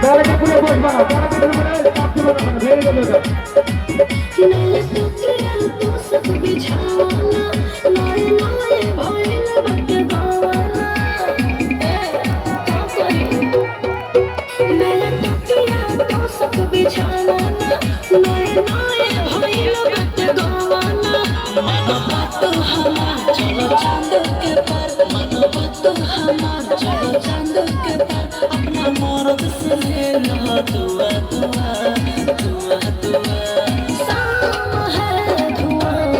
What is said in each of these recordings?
বেড়াকে পুরো বসবা না, বেড়াকে পুরো কাঁপতে পারবে না, ভেঙে যাবে ওটা। अपना मर्द से लेना दुआ दुआ दुआ दुआ शाम है धुआं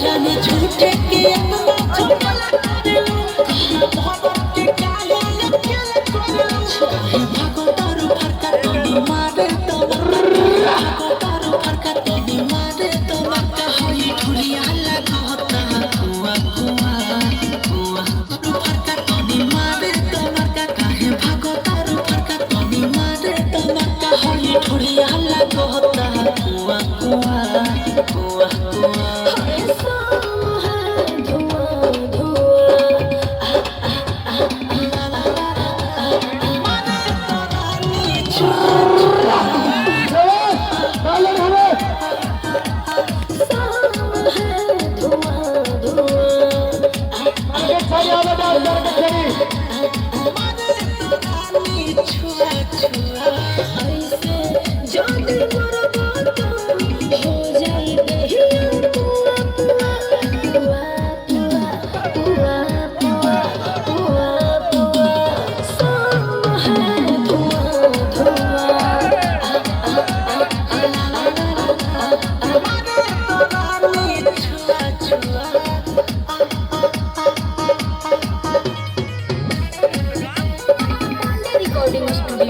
रानी झूठे के अपना चपला करे मोहब्बत के काले अकेले करे काहे भागो तारू फरका तोनी मारे तो भागो तारू फरका तोनी मारे तो मक्का होई ठुलिया लगा होता कुआ कुआ कुआ तारू फरका तोनी मारे तो मक्का काहे भागो तारू फरका तोनी मारे तो मक्का होई ठुलिया लगा होता कुआ कुआ कुआ कुआ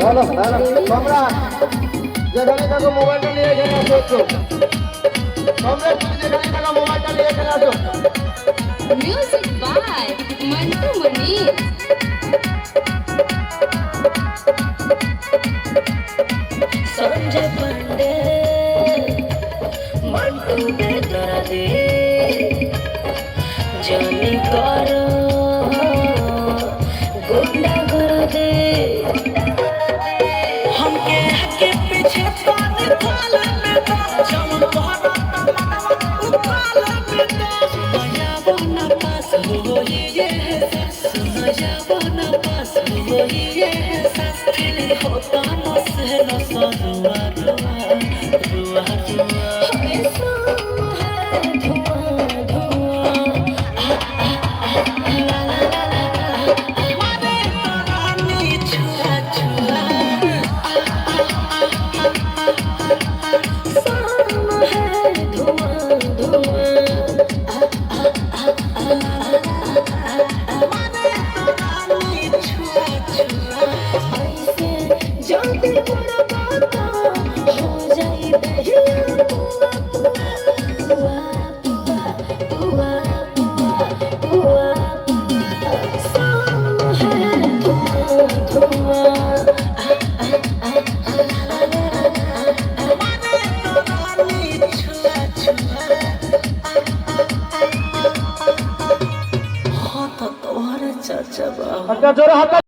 হ্যালো হ্যালো সম্রাট, যেখানে থাকো মোবাইলটা নিয়ে এখানে আসো। সম্রাট, তুমি যেখানে থাকো মোবাইলটা নিয়ে এখানে আসো। Music by Mantu Manish. Sanjay Pandey Mantu बेदरा दे जानी करो गुंडा कर दे हमके हके पीछे पानी थाले में चम तोहरा उपाले में सुनाया बना पास हो ये सुनाया बना पास हो ये दिल होता नस है नस रुआ रुआ रुआ रुआ একটা জোরে হাত